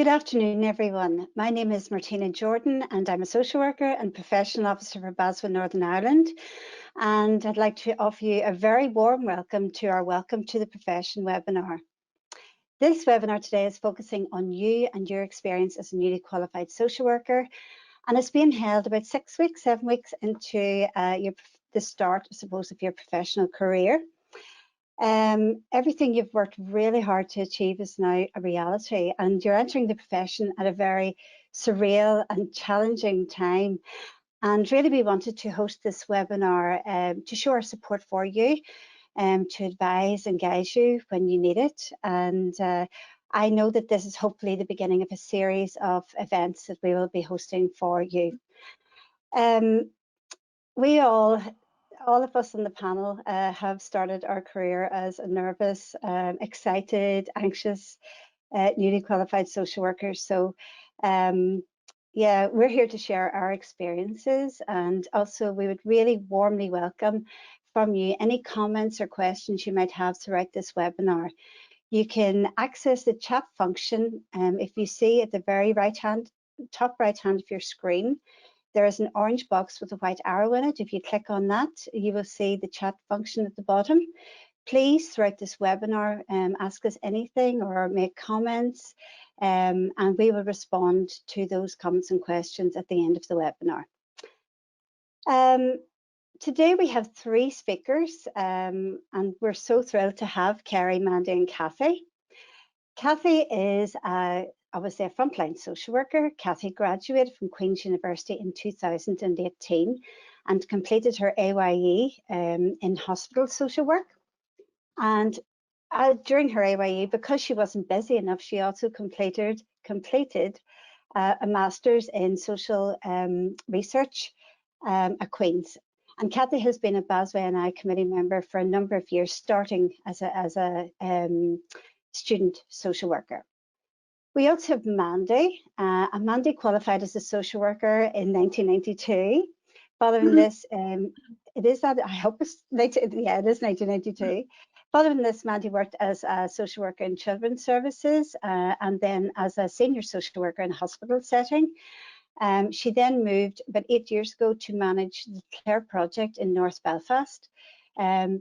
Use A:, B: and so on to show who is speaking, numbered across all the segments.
A: Good afternoon, everyone. My name is Martina Jordan, and I'm a social worker and professional officer for BASW Northern Ireland. And I'd like to offer you a very warm welcome to our Welcome to the Profession webinar. This webinar today is focusing on you and your experience as a newly qualified social worker, and it's being held about 6 weeks, 7 weeks into the start, I suppose, of your professional career. Everything you've worked really hard to achieve is now a reality, and you're entering the profession at a very surreal and challenging time. And really, we wanted to host this webinar to show our support for you, to advise and guide you when you need it. And I know that this is hopefully the beginning of a series of events that we will be hosting for you. All of us on the panel have started our career as a nervous, excited, anxious, newly qualified social workers. So yeah, we're here to share our experiences, and also we would really warmly welcome from you any comments or questions you might have throughout this webinar. You can access the chat function if you see at the very top right hand of your screen. There is an orange box with a white arrow in it. If you click on that, you will see the chat function at the bottom. Please, throughout this webinar, ask us anything or make comments, and we will respond to those comments and questions at the end of the webinar. Today we have 3 speakers, and we're so thrilled to have Kerry, Mandy and Kathy. Kathy is obviously a frontline social worker. Kathy graduated from Queen's University in 2018 and completed her AYE in hospital social work. And during her AYE, because she wasn't busy enough, she also completed a master's in social research at Queen's. And Kathy has been a BASW NI committee member for a number of years, starting as a student social worker. We also have Mandy, and Mandy qualified as a social worker in 1992. Following this, it is 1992. Following this, Mandy worked as a social worker in children's services, and then as a senior social worker in a hospital setting. She then moved about 8 years ago to manage the Clare project in North Belfast,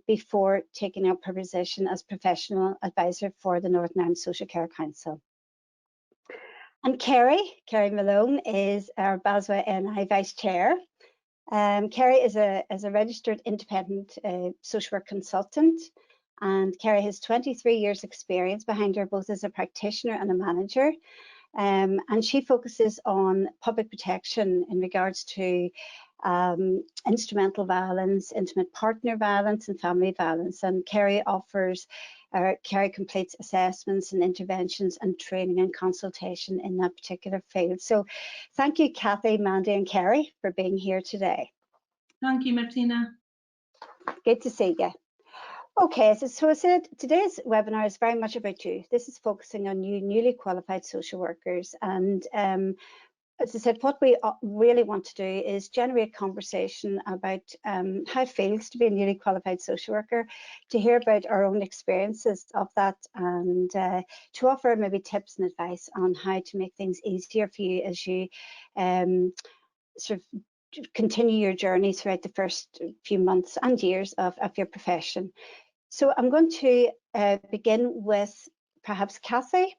A: before taking up her position as professional advisor for the Northern Ireland Social Care Council. And Kerry Malone is our BASW NI Vice Chair. Kerry is a registered independent social work consultant, and Kerry has 23 years experience behind her, both as a practitioner and a manager. And she focuses on public protection in regards to instrumental violence, intimate partner violence and family violence. And Kerry completes assessments and interventions and training and consultation in that particular field. So thank you, Kathy, Mandy and Kerry, for being here today.
B: Thank you, Martina.
A: Good to see you. Okay, so I said today's webinar is very much about you. This is focusing on you newly qualified social workers, and as I said, what we really want to do is generate conversation about how it feels to be a newly qualified social worker, to hear about our own experiences of that, and to offer maybe tips and advice on how to make things easier for you as you sort of continue your journey throughout the first few months and years of your profession. So I'm going to begin with perhaps Kathy.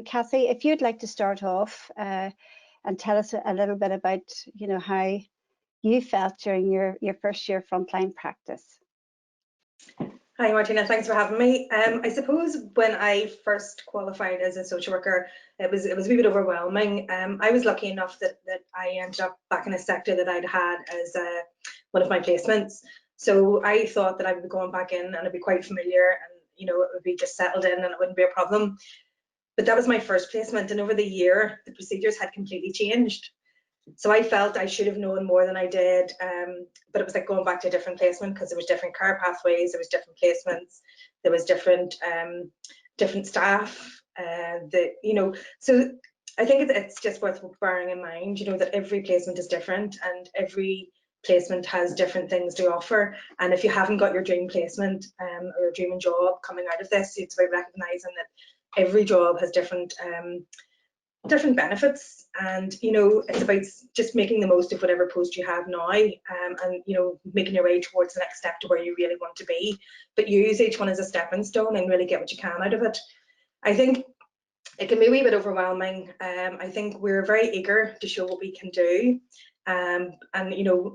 A: Kathy, if you'd like to start off and tell us a little bit about, how you felt during your first year frontline practice.
C: Hi Martina, thanks for having me. I suppose when I first qualified as a social worker, it was a wee bit overwhelming. I was lucky enough that I ended up back in a sector that I'd had as one of my placements. So I thought that I would be going back in and it'd be quite familiar, and it would be just settled in and it wouldn't be a problem. But that was my first placement, and over the year the procedures had completely changed. So I felt I should have known more than I did, but it was like going back to a different placement, because there was different care pathways, there was different placements, there was different staff. So I think it's just worth bearing in mind, that every placement is different and every placement has different things to offer. And if you haven't got your dream placement or your dreaming job coming out of this, it's about recognising that every job has different different benefits, and it's about just making the most of whatever post you have now, and making your way towards the next step to where you really want to be, but use each one as a stepping stone and really get what you can out of it. I think it can be a wee bit overwhelming. I think we're very eager to show what we can do, and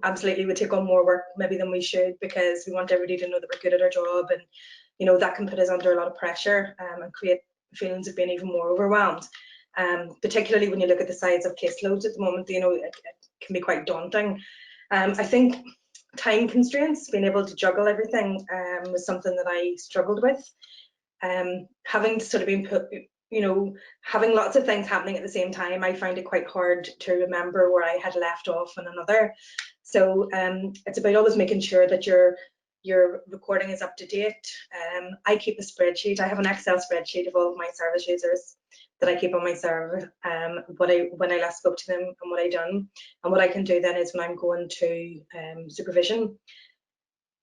C: absolutely we take on more work maybe than we should, because we want everybody to know that we're good at our job, and that can put us under a lot of pressure, and create feelings of being even more overwhelmed. Particularly when you look at the size of caseloads at the moment, it can be quite daunting. I think time constraints, being able to juggle everything, was something that I struggled with. Having sort of been put, having lots of things happening at the same time, I find it quite hard to remember where I had left off on another. So it's about always making sure that your recording is up to date. I keep a spreadsheet. I have an Excel spreadsheet of all of my service users that I keep on my server, when I last spoke to them and what I done. And what I can do then is when I'm going to supervision,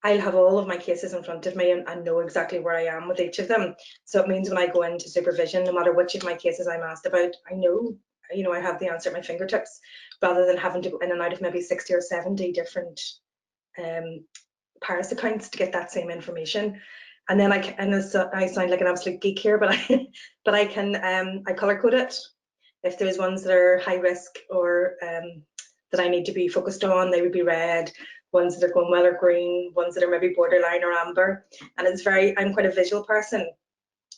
C: I'll have all of my cases in front of me and know exactly where I am with each of them. So it means when I go into supervision, no matter which of my cases I'm asked about, I know, I have the answer at my fingertips, rather than having to go in and out of maybe 60 or 70 different Paris accounts to get that same information. And then I sound like an absolute geek here, but I can I color code it. If there's ones that are high risk or that I need to be focused on, they would be red. Ones that are going well are green. Ones that are maybe borderline or amber. And I'm quite a visual person,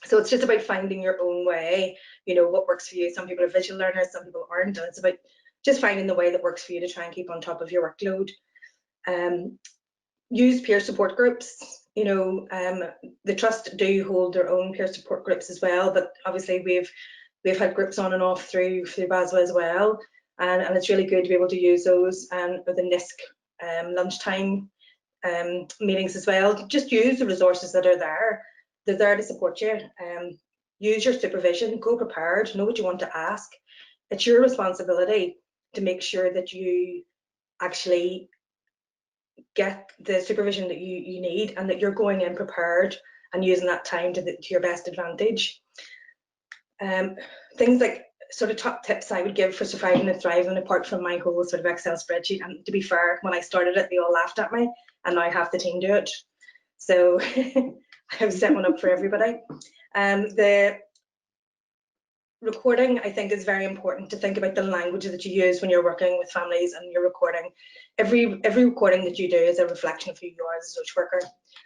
C: so it's just about finding your own way. What works for you. Some people are visual learners, some people aren't, and it's about just finding the way that works for you to try and keep on top of your workload. Use peer support groups. The trust do hold their own peer support groups as well, but obviously we've had groups on and off through BASW as well, and it's really good to be able to use those, and with the NISC lunchtime meetings as well. Just use the resources that are there. They're there to support you. Use your supervision, go prepared, know what you want to ask. It's your responsibility to make sure that you actually get the supervision that you need, and that you're going in prepared and using that time to your best advantage. Things like sort of top tips I would give for surviving and thriving, apart from my whole sort of Excel spreadsheet. And to be fair, when I started it, they all laughed at me, and now half the team do it. So I've set one up for everybody. The recording, I think, is very important to think about the language that you use when you're working with families and you're recording. Every recording that you do is a reflection of who you are as a social worker.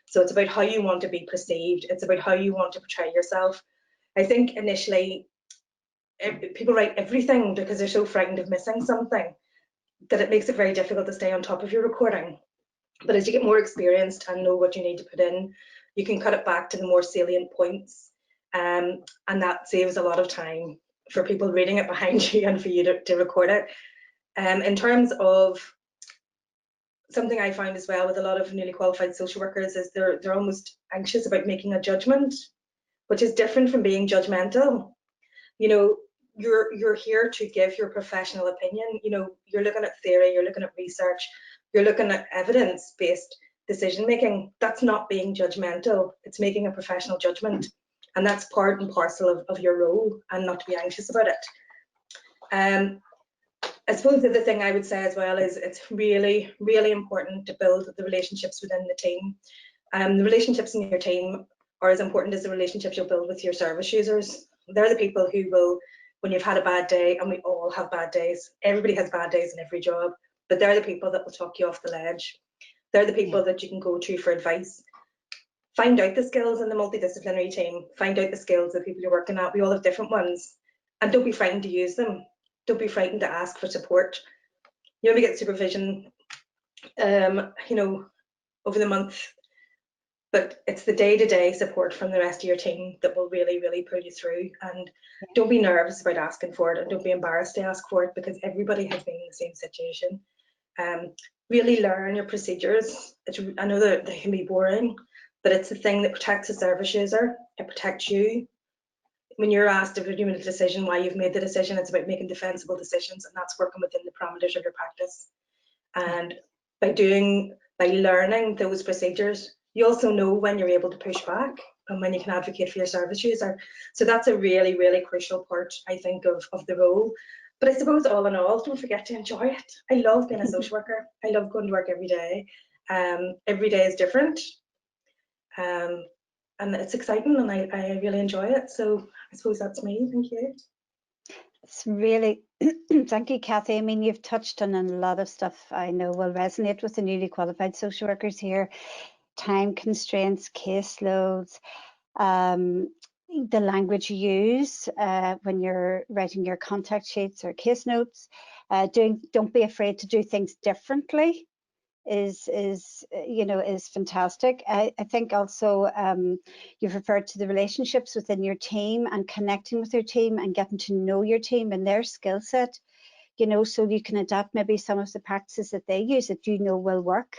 C: So it's about how you want to be perceived. It's about how you want to portray yourself. I think initially people write everything because they're so frightened of missing something that it makes it very difficult to stay on top of your recording. But as you get more experienced and know what you need to put in, you can cut it back to the more salient points, and that saves a lot of time for people reading it behind you and for you to record it. In terms of something I find as well with a lot of newly qualified social workers is they're almost anxious about making a judgment, which is different from being judgmental. You're here to give your professional opinion. You're looking at theory, you're looking at research, you're looking at evidence-based decision making. That's not being judgmental. It's making a professional judgment, and that's part and parcel of your role, and not to be anxious about it. I suppose the other thing I would say as well is it's really, really important to build the relationships within the team. The relationships in your team are as important as the relationships you'll build with your service users. They're the people who will, when you've had a bad day, and we all have bad days, everybody has bad days in every job, but they're the people that will talk you off the ledge. They're the people that you can go to for advice. Find out the skills in the multidisciplinary team. Find out the skills of the people you're working at. We all have different ones, and don't be frightened to use them. Don't be frightened to ask for support. You only get supervision, over the month, but it's the day-to-day support from the rest of your team that will really, really pull you through. And don't be nervous about asking for it, and don't be embarrassed to ask for it, because everybody has been in the same situation. Really learn your procedures. I know that they can be boring, but it's the thing that protects the service user. It protects you. When you're asked if you're doing a decision, why you've made the decision, it's about making defensible decisions, and that's working within the parameters of your practice. And by learning those procedures, you also know when you're able to push back and when you can advocate for your service user. So that's a really, really crucial part, I think, of the role. But I suppose all in all, don't forget to enjoy it. I love being a social worker. I love going to work every day. Every day is different. And it's exciting, and I really enjoy it. So I suppose that's me. Thank you.
A: It's really, thank you, Kathy. I mean, you've touched on a lot of stuff I know will resonate with the newly qualified social workers here. Time constraints, caseloads, the language you use when you're writing your contact sheets or case notes. Don't be afraid to do things differently is fantastic. I think also you've referred to the relationships within your team and connecting with your team and getting to know your team and their skill set, so you can adapt maybe some of the practices that they use that will work.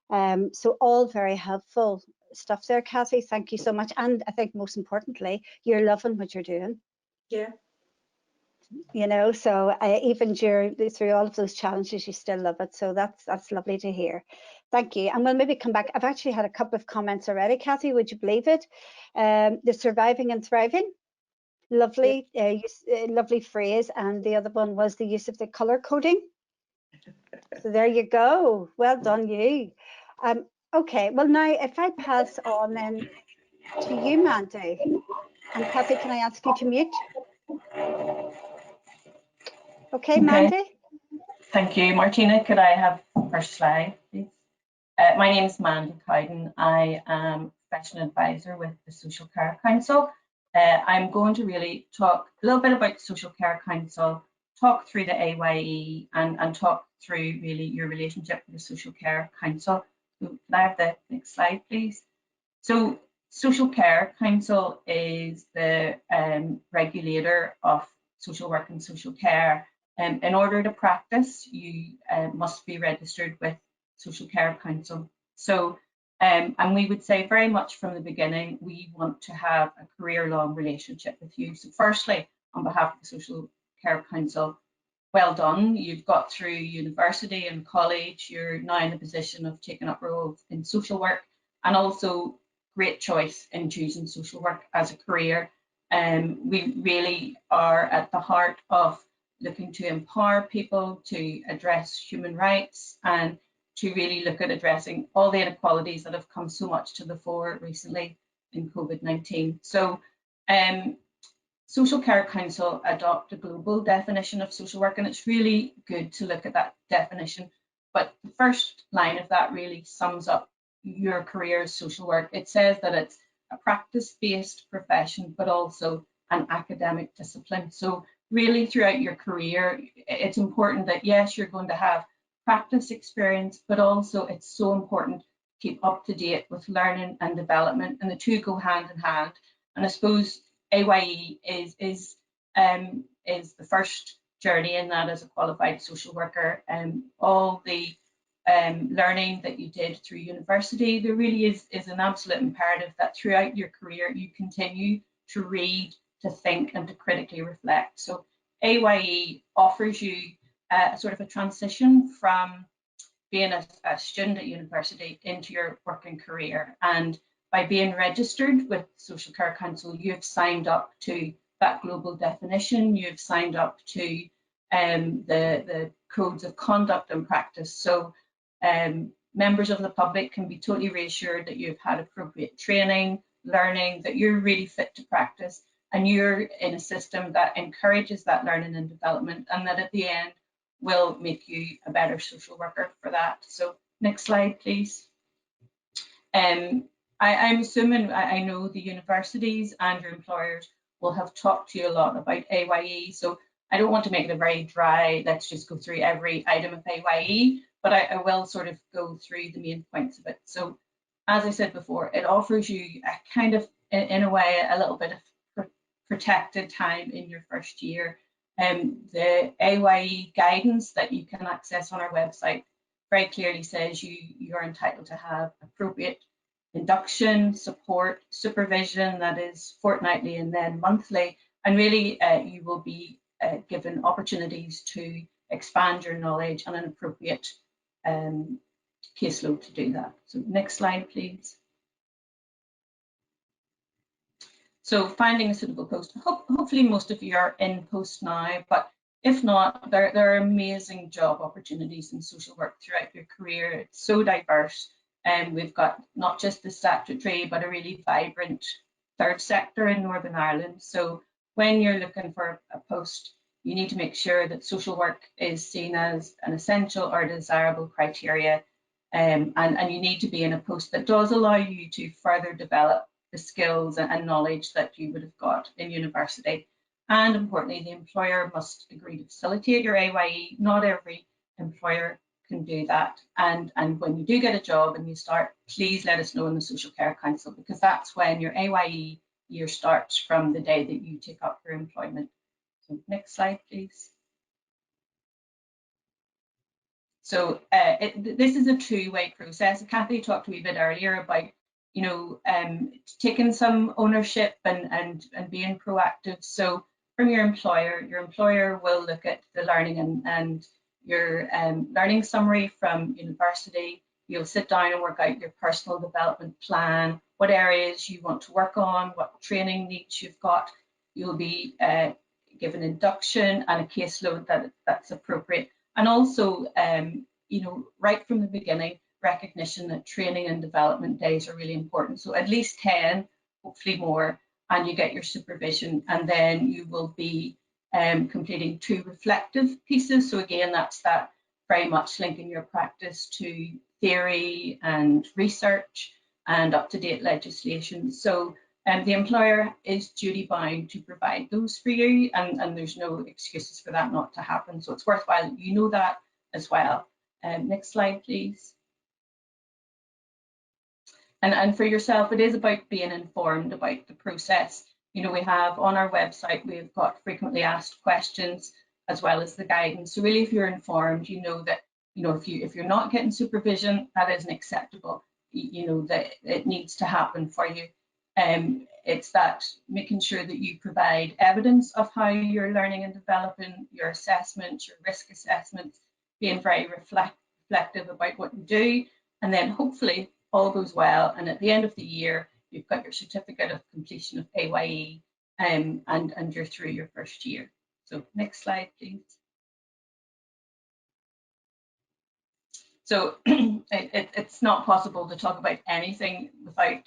A: So all very helpful stuff there, Kathy. Thank you so much. And I think most importantly, you're loving what you're doing.
C: Yeah.
A: So even through all of those challenges, you still love it. So that's lovely to hear. Thank you. And we'll maybe come back. I've actually had a couple of comments already, Kathy. Would you believe it? The surviving and thriving. Lovely, lovely phrase. And the other one was the use of the color coding. So there you go. Well done, you. Okay. Well, now if I pass on then to you, Mandy. And Kathy, can I ask you to mute? Okay, Mandy.
D: Thank you, Martina. Could I have first slide, please? My name is Mandy Cowden. I am a professional advisor with the Social Care Council. I'm going to really talk a little bit about the Social Care Council, talk through the AYE, and talk through really your relationship with the Social Care Council. So could I have the next slide, please? So Social Care Council is the regulator of social work and social care. In order to practice, you must be registered with Social Care Council. So, and we would say very much from the beginning, we want to have a career-long relationship with you. So firstly, on behalf of the Social Care Council, well done. You've got through university and college. You're now in a position of taking up roles in social work, and also great choice in choosing social work as a career. We really are at the heart of looking to empower people to address human rights and to really look at addressing all the inequalities that have come so much to the fore recently in COVID-19. So Social Care Council adopt a global definition of social work, and it's really good to look at that definition. But the first line of that really sums up your career as social work. It says that it's a practice-based profession, but also an academic discipline. So really throughout your career, it's important that yes, you're going to have practice experience, but also it's so important to keep up to date with learning and development, and the two go hand in hand. And I suppose AYE is the first journey in that as a qualified social worker. All the learning that you did through university, there really is an absolute imperative that throughout your career you continue to read, to think, and to critically reflect. So AYE offers you a sort of a transition from being a student at university into your working career. And by being registered with Social Care Council, you've signed up to that global definition, you've signed up to the codes of conduct and practice. So members of the public can be totally reassured that you've had appropriate training, learning, that you're really fit to practice, and you're in a system that encourages that learning and development, and that at the end will make you a better social worker for that. So next slide, please. I'm assuming, I know the universities and your employers will have talked to you a lot about AYE, so I don't want to make it a very dry, let's just go through every item of AYE, but I will sort of go through the main points of it. So as I said before, it offers you a kind of, in a way, a little bit of protected time in your first year. The AYE guidance that you can access on our website very clearly says you're entitled to have appropriate induction, support, supervision that is fortnightly and then monthly, and really you will be given opportunities to expand your knowledge and an appropriate caseload to do that. So next slide, please. So finding a suitable post, hopefully most of you are in post now, but if not, there are amazing job opportunities in social work throughout your career. It's so diverse, and we've got not just the statutory, but a really vibrant third sector in Northern Ireland. So when you're looking for a post, you need to make sure that social work is seen as an essential or desirable criteria, and you need to be in a post that does allow you to further develop the skills and knowledge that you would have got in university. And importantly, the employer must agree to facilitate your AYE. Not every employer can do that. And when you do get a job and you start, please let us know in the Social Care Council, because that's when your AYE year starts, from the day that you take up your employment. So next slide, please. So this is a two-way process. Kathy talked a wee bit earlier about, you know, taking some ownership and being proactive. So from your employer will look at the learning and your learning summary from university. You'll sit down and work out your personal development plan, what areas you want to work on, what training needs you've got. You'll be given induction and a caseload that's appropriate. And also, you know, right from the beginning, recognition that training and development days are really important. So at least 10, hopefully more, and you get your supervision, and then you will be completing 2 reflective pieces. So again, that's that very much linking your practice to theory and research and up-to-date legislation. So the employer is duty bound to provide those for you, and there's no excuses for that not to happen. So it's worthwhile that you know that as well. Next slide, please. And for yourself, it is about being informed about the process. You know, we have on our website, we've got frequently asked questions as well as the guidance. So really, if you're informed, you know that, you know, if you're not getting supervision, that isn't acceptable. You know that it needs to happen for you. It's that making sure that you provide evidence of how you're learning and developing, your assessments, your risk assessments, being very reflective about what you do, and then hopefully all goes well, and at the end of the year you've got your certificate of completion of AYE, and you're through your first year. So next slide, please. So it's not possible to talk about anything without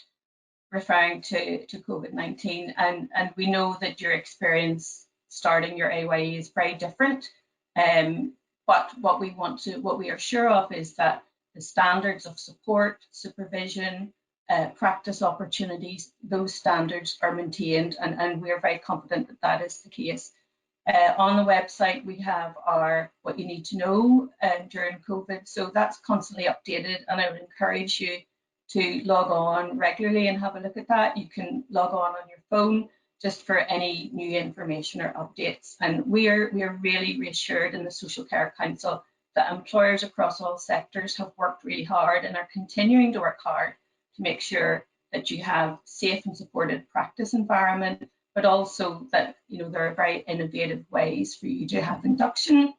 D: referring to COVID-19, and we know that your experience starting your AYE is very different, but what we are sure of is that the standards of support, supervision, practice opportunities, those standards are maintained, and we're very confident that that is the case. On the website, we have our what you need to know during COVID, so that's constantly updated, and I would encourage you to log on regularly and have a look at that. You can log on your phone just for any new information or updates. And we are really reassured in the Social Care Council that employers across all sectors have worked really hard and are continuing to work hard to make sure that you have safe and supported practice environment, but also that, you know, there are very innovative ways for you to have induction,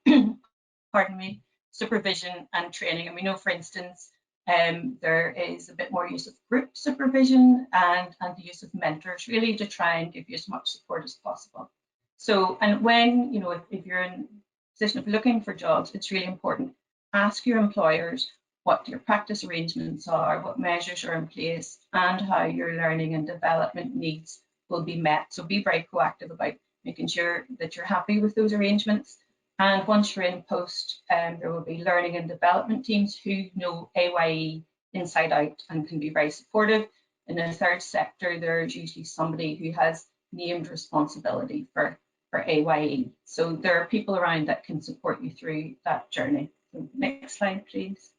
D: pardon me, supervision and training. And we know, for instance, there is a bit more use of group supervision and the use of mentors, really to try and give you as much support as possible. So, and when, you know, if you're in position of looking for jobs, it's really important. Ask your employers what your practice arrangements are, what measures are in place, and how your learning and development needs will be met. So be very proactive about making sure that you're happy with those arrangements. And once you're in post, there will be learning and development teams who know AYE inside out and can be very supportive. In the third sector, there's usually somebody who has named responsibility for AYE. So there are people around that can support you through that journey. So next slide, please.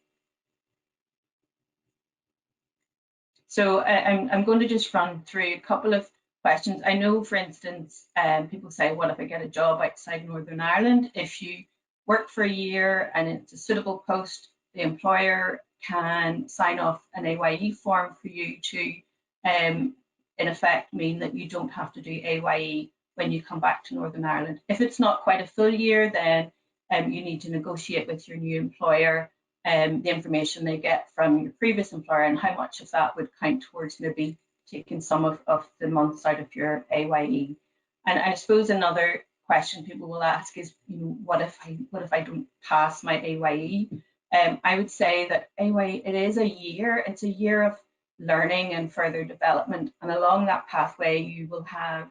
D: So I'm going to just run through a couple of questions. I know, for instance, people say, what if I get a job outside Northern Ireland? If you work for a year and it's a suitable post, the employer can sign off an AYE form for you to, in effect, mean that you don't have to do AYE when you come back to Northern Ireland. If it's not quite a full year, then you need to negotiate with your new employer the information they get from your previous employer and how much of that would count towards maybe taken some of the months out of your AYE. And I suppose another question people will ask is, what if I don't pass my AYE? I would say that AYE, it is a year. It's a year of learning and further development. And along that pathway, you will have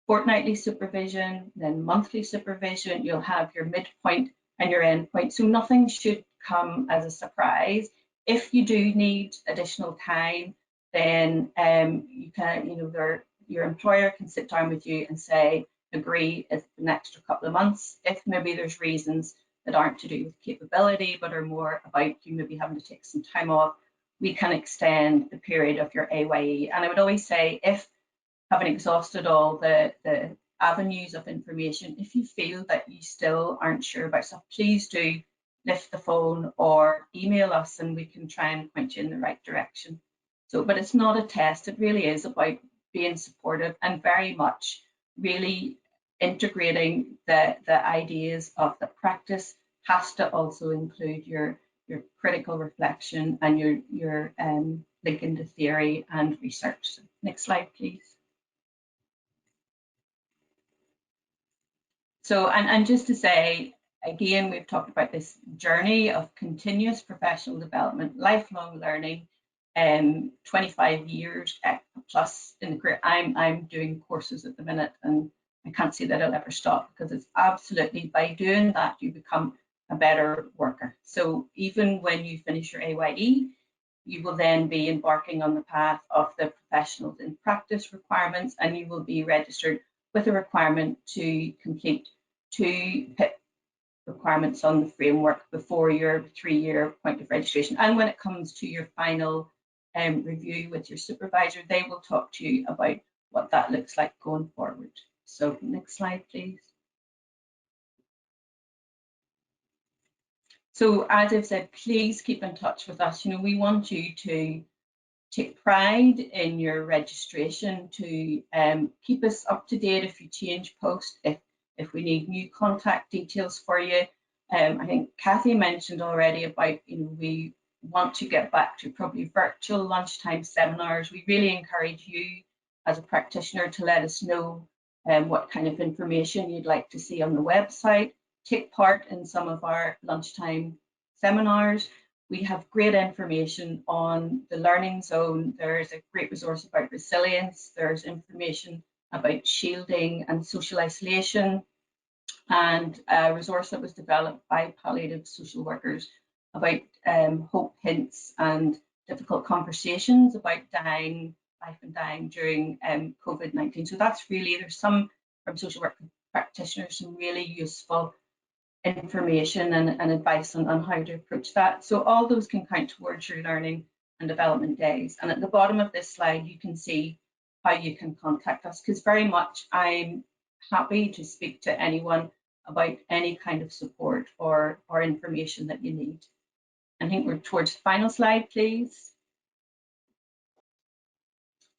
D: fortnightly supervision, then monthly supervision. You'll have your midpoint and your endpoint. So nothing should come as a surprise. If you do need additional time, then you can, your employer can sit down with you and say, agree it's an extra couple of months. If maybe there's reasons that aren't to do with capability, but are more about you maybe having to take some time off, we can extend the period of your AYE. And I would always say, if having exhausted all the avenues of information, if you feel that you still aren't sure about stuff, please do lift the phone or email us and we can try and point you in the right direction. So, but it's not a test. It really is about being supportive and very much really integrating the ideas of the practice has to also include your critical reflection and your link into theory and research. So, next slide, please. So, and just to say, again, we've talked about this journey of continuous professional development, lifelong learning, 25 years plus in the career. I'm doing courses at the minute and I can't see that it'll ever stop, because it's absolutely, by doing that, you become a better worker. So even when you finish your AYE, you will then be embarking on the path of the professionals in practice requirements, and you will be registered with a requirement to complete 2 PIP requirements on the framework before your 3-year point of registration. And when it comes to your final review with your supervisor, they will talk to you about what that looks like going forward. So next slide, please. So as I've said, please keep in touch with us. We want you to take pride in your registration, to keep us up to date if you change post, if we need new contact details for you. I think Kathy mentioned already about, we want to get back to probably virtual lunchtime seminars. We really encourage you as a practitioner to let us know what kind of information you'd like to see on the website. Take part in some of our lunchtime seminars. We have great information on the learning zone. There's a great resource about resilience. There's information about shielding and social isolation, and a resource that was developed by palliative social workers about hope hints and difficult conversations about dying, life and dying during COVID-19. So that's really, there's some from social work practitioners, some really useful information and advice on how to approach that. So all those can count towards your learning and development days. And at the bottom of this slide, you can see how you can contact us, because very much I'm happy to speak to anyone about any kind of support or information that you need. I think we're towards the final slide, please.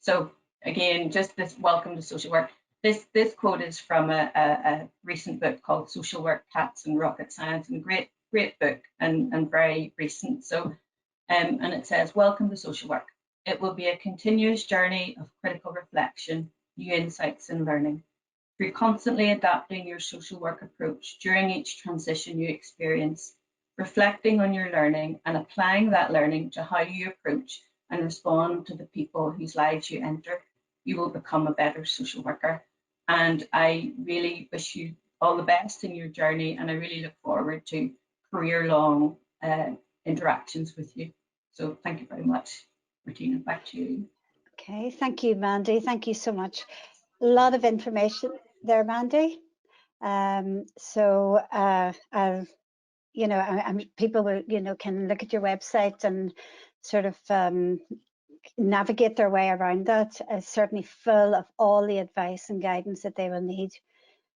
D: So again, just this welcome to social work. This quote is from a recent book called Social Work, Cats and Rocket Science, and great book and very recent. So, and it says, welcome to social work. It will be a continuous journey of critical reflection, new insights and learning. Through constantly adapting your social work approach during each transition you experience, reflecting on your learning and applying that learning to how you approach and respond to the people whose lives you enter, you will become a better social worker. And I really wish you all the best in your journey, and I really look forward to career-long interactions with you. So thank you very much. Martina, back to you.
A: Okay, thank you, Mandy. Thank you so much. A lot of information there, Mandy. People will, can look at your website and sort of navigate their way around that. Certainly full of all the advice and guidance that they will need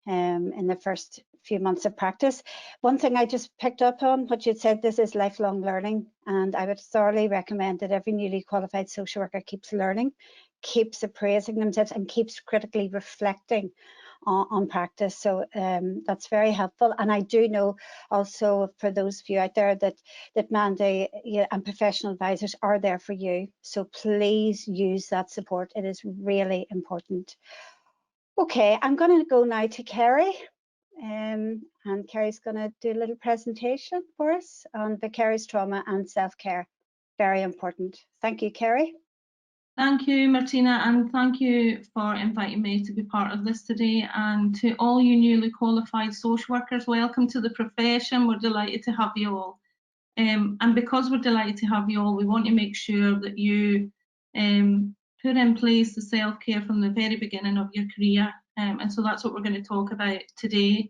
A: in the first few months of practice. One thing I just picked up on what you'd said, this is lifelong learning, and I would thoroughly recommend that every newly qualified social worker keeps learning, keeps appraising themselves and keeps critically reflecting on practice. So that's very helpful. And I do know also for those of you out there that Mandy and professional advisors are there for you. So please use that support. It is really important. Okay, I'm going to go now to Kerry. And Kerry's going to do a little presentation for us on vicarious trauma and self-care. Very important. Thank you, Kerry.
B: Thank you, Martina, and thank you for inviting me to be part of this today. And to all you newly qualified social workers, welcome to the profession. We're delighted to have you all. And because we're delighted to have you all, we want to make sure that you put in place the self-care from the very beginning of your career. And so that's what we're going to talk about today.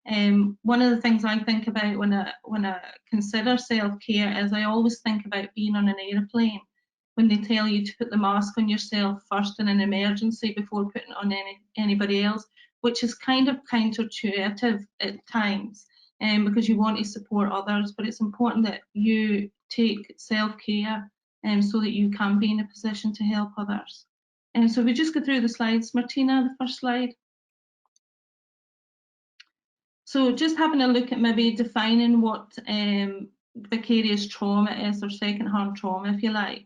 B: One of the things I think about when I consider self-care is I always think about being on an airplane, when they tell you to put the mask on yourself first in an emergency before putting it on anybody else, which is kind of counterintuitive at times, because you want to support others, but it's important that you take self-care so that you can be in a position to help others. And so we just go through the slides. Martina, the first slide. So just having a look at maybe defining what vicarious trauma is, or second-hand trauma, if you like.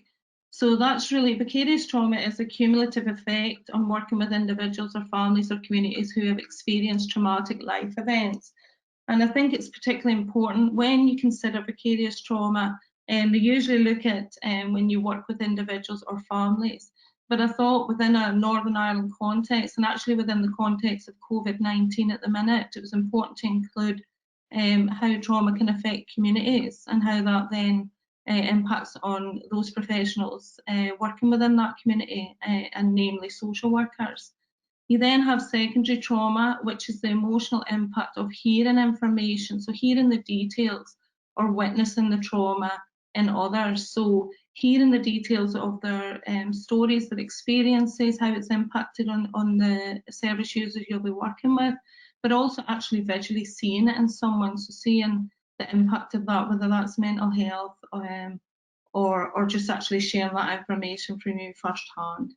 B: So that's really, vicarious trauma is a cumulative effect on working with individuals or families or communities who have experienced traumatic life events. And I think it's particularly important when you consider vicarious trauma, and they usually look at when you work with individuals or families. But I thought within a Northern Ireland context, and actually within the context of COVID-19 at the minute, it was important to include how trauma can affect communities and how that then impacts on those professionals working within that community, and namely social workers. You then have secondary trauma, which is the emotional impact of hearing information, so hearing the details or witnessing the trauma in others. So hearing the details of their stories, their experiences, how it's impacted on the service users you'll be working with, but also actually visually seeing it in someone, so seeing the impact of that, whether that's mental health or just actually sharing that information from you firsthand.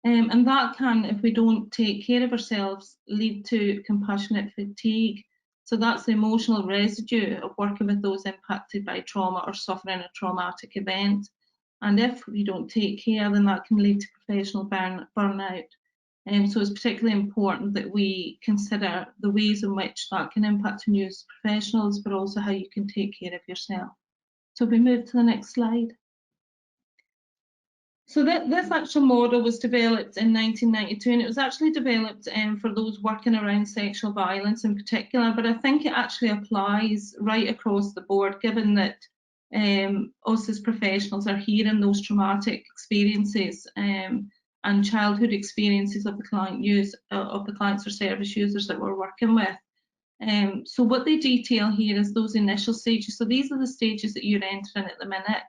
B: And that can, if we don't take care of ourselves, lead to compassionate fatigue. So that's the emotional residue of working with those impacted by trauma or suffering a traumatic event. And if we don't take care, then that can lead to professional burnout. So it's particularly important that we consider the ways in which that can impact on you as professionals, but also how you can take care of yourself. So if we move to the next slide. So this actual model was developed in 1992, and it was actually developed for those working around sexual violence in particular, but I think it actually applies right across the board, given that us as professionals are hearing those traumatic experiences and childhood experiences of the clients or service users that we're working with. So what they detail here is those initial stages. So these are the stages that you're entering at the minute.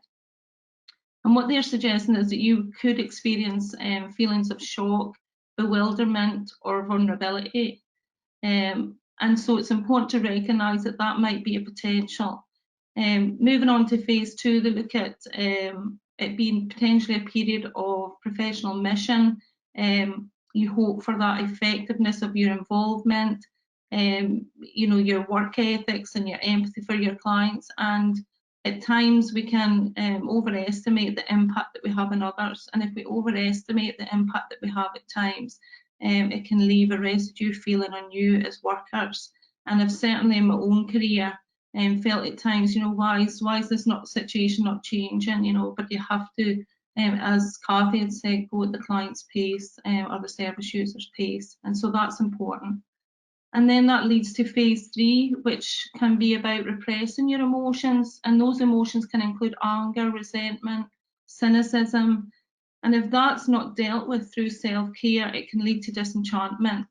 B: And what they're suggesting is that you could experience feelings of shock, bewilderment, or vulnerability. And so it's important to recognise that that might be a potential. Moving on to phase 2, they look at it being potentially a period of professional mission. You hope for that effectiveness of your involvement, your work ethics and your empathy for your clients. And at times we can overestimate the impact that we have on others, and if we overestimate the impact that we have at times, it can leave a residue feeling on you as workers. And I've certainly in my own career felt at times, why is this situation not changing? But you have to, as Kathy had said, go at the client's pace or the service user's pace, and so that's important. And then that leads to phase 3, which can be about repressing your emotions. And those emotions can include anger, resentment, cynicism. And if that's not dealt with through self-care, it can lead to disenchantment.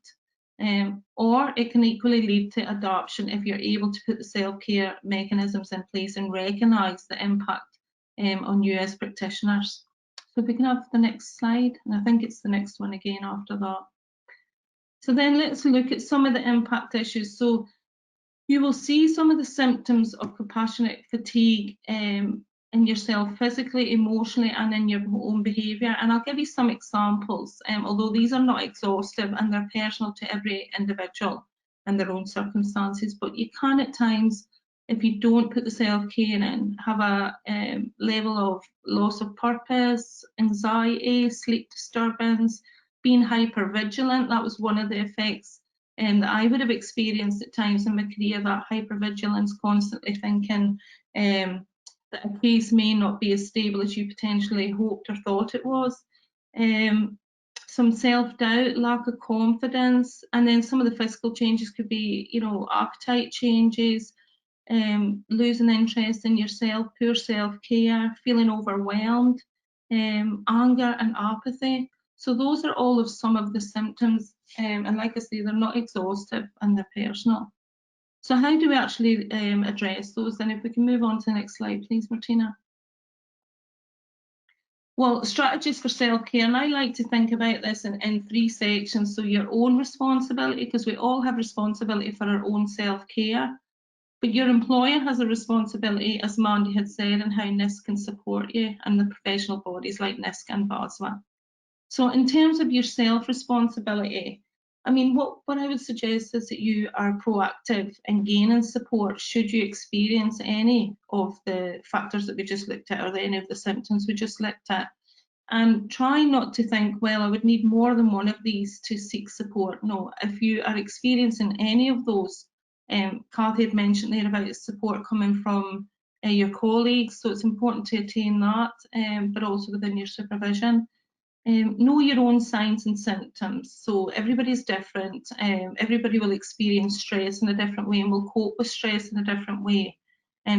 B: Or it can equally lead to adoption if you're able to put the self-care mechanisms in place and recognise the impact on you as practitioners. So if we can have the next slide, and I think it's the next one again after that. So then let's look at some of the impact issues. So you will see some of the symptoms of compassionate fatigue in yourself physically, emotionally, and in your own behaviour. And I'll give you some examples, although these are not exhaustive and they're personal to every individual and their own circumstances. But you can at times, if you don't put the self-care in, have a level of loss of purpose, anxiety, sleep disturbance, being hypervigilant. That was one of the effects that I would have experienced at times in my career, that hypervigilance, constantly thinking that a case may not be as stable as you potentially hoped or thought it was. Some self-doubt, lack of confidence, and then some of the physical changes could be, you know, appetite changes, losing interest in yourself, poor self-care, feeling overwhelmed, anger and apathy. So those are all of some of the symptoms, and like I say, they're not exhaustive and they're personal. So how do we actually address those? And if we can move on to the next slide, please, Martina. Well, strategies for self-care, and I like to think about this in 3 sections. So your own responsibility, because we all have responsibility for our own self-care, but your employer has a responsibility, as Mandy had said, and how NISC can support you, and the professional bodies like NISC and BASW. So in terms of your self-responsibility, I mean, what I would suggest is that you are proactive in gaining support should you experience any of the factors that we just looked at, or any of the symptoms we just looked at. And try not to think, well, I would need more than one of these to seek support. No, if you are experiencing any of those, Kathy had mentioned there about support coming from your colleagues, so it's important to attain that, but also within your supervision. Know your own signs and symptoms. So everybody's different. Everybody will experience stress in a different way and will cope with stress in a different way.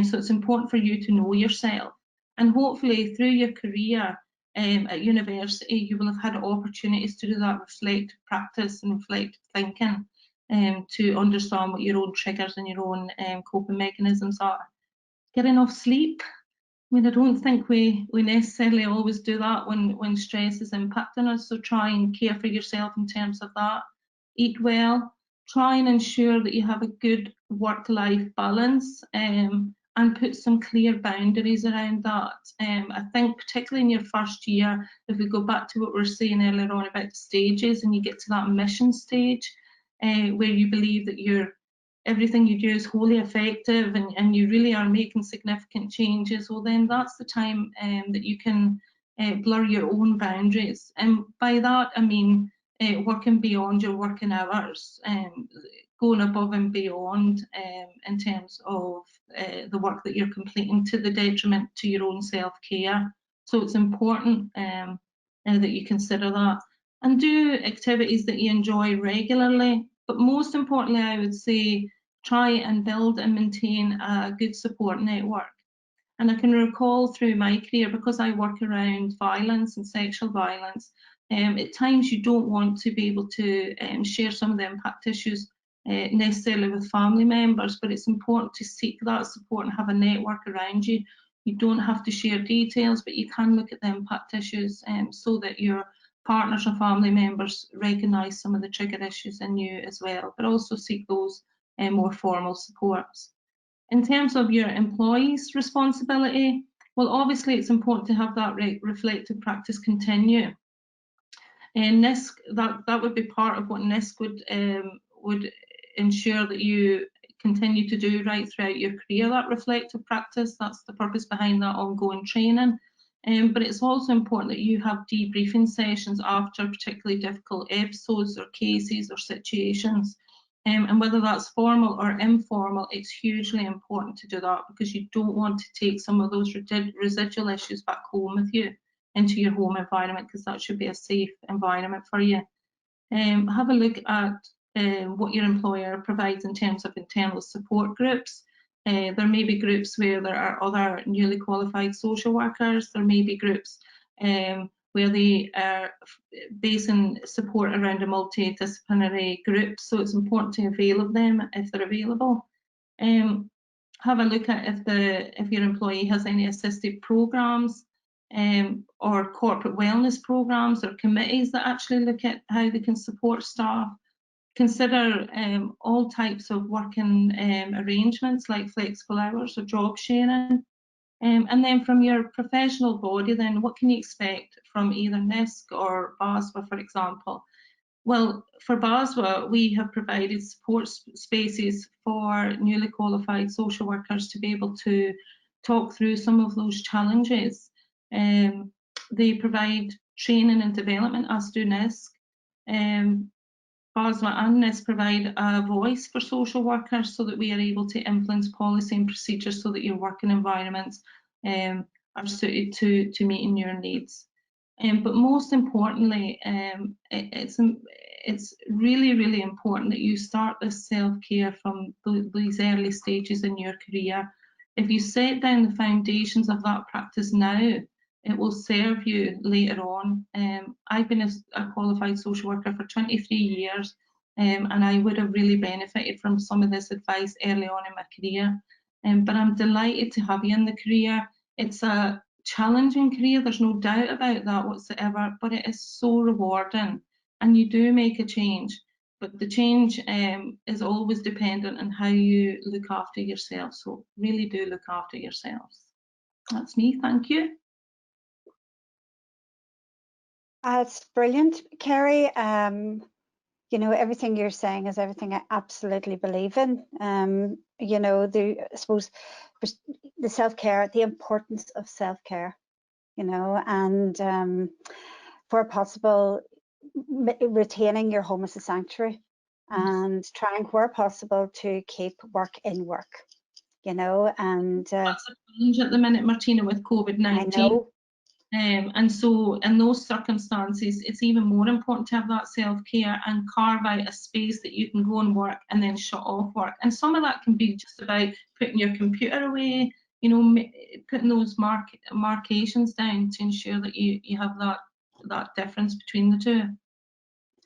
B: So it's important for you to know yourself. And hopefully through your career at university, you will have had opportunities to do that reflective practice and reflective thinking to understand what your own triggers and your own coping mechanisms are. Get enough sleep. I mean, I don't think we necessarily always do that when stress is impacting us, so try and care for yourself in terms of that. Eat well, try and ensure that you have a good work-life balance, and put some clear boundaries around that. I think particularly in your first year, if we go back to what we were saying earlier on about the stages, and you get to that mission stage where you believe that everything you do is wholly effective and you really are making significant changes, well then that's the time that you can blur your own boundaries. And by that I mean working beyond your working hours, going above and beyond in terms of the work that you're completing to the detriment to your own self-care. So it's important that you consider that. And do activities that you enjoy regularly. But most importantly, I would say, try and build and maintain a good support network. And I can recall through my career, because I work around violence and sexual violence, at times you don't want to be able to share some of the impact issues necessarily with family members, but it's important to seek that support and have a network around you. You don't have to share details, but you can look at the impact issues so that your partners or family members recognise some of the trigger issues in you as well, but also seek those more formal supports. In terms of your employees' responsibility, well, obviously it's important to have that reflective practice continue. And NISC, that would be part of what NISC would ensure that you continue to do right throughout your career, that reflective practice. That's the purpose behind that ongoing training. But it's also important that you have debriefing sessions after particularly difficult episodes or cases or situations. And whether that's formal or informal, it's hugely important to do that, because you don't want to take some of those residual issues back home with you into your home environment, because that should be a safe environment for you. Have a look at what your employer provides in terms of internal support groups. There may be groups where there are other newly qualified social workers. There may be groups where they are basing support around a multidisciplinary group, so it's important to avail of them if they're available. Have a look at if your employee has any assisted programs or corporate wellness programs or committees that actually look at how they can support staff. Consider all types of working arrangements like flexible hours or job sharing. And then from your professional body, then what can you expect from either NISC or BASW, for example? Well, for BASW, we have provided support spaces for newly qualified social workers to be able to talk through some of those challenges. They provide training and development, as do NISC. BASW and NISC provide a voice for social workers so that we are able to influence policy and procedures so that your working environments are suited to meeting your needs. But most importantly, it's really, really important that you start this self-care from these early stages in your career. If you set down the foundations of that practice now, it will serve you later on. I've been a qualified social worker for 23 years, and I would have really benefited from some of this advice early on in my career. But I'm delighted to have you in the career. It's a challenging career, there's no doubt about that whatsoever, but it is so rewarding, and you do make a change. But the change is always dependent on how you look after yourself. So really do look after yourselves. That's me, thank you.
A: That's brilliant, Kerry. You know, everything you're saying is everything I absolutely believe in. You know, I suppose the self-care, the importance of self-care, you know, and where possible, retaining your home as a sanctuary and trying where possible to keep work in work, you know, and
B: that's a challenge at the minute, Martina, with COVID-19.
A: I know.
B: And so in those circumstances, it's even more important to have that self-care and carve out a space that you can go and work and then shut off work. And some of that can be just about putting your computer away, you know, putting those markations down to ensure that you have that difference between the two.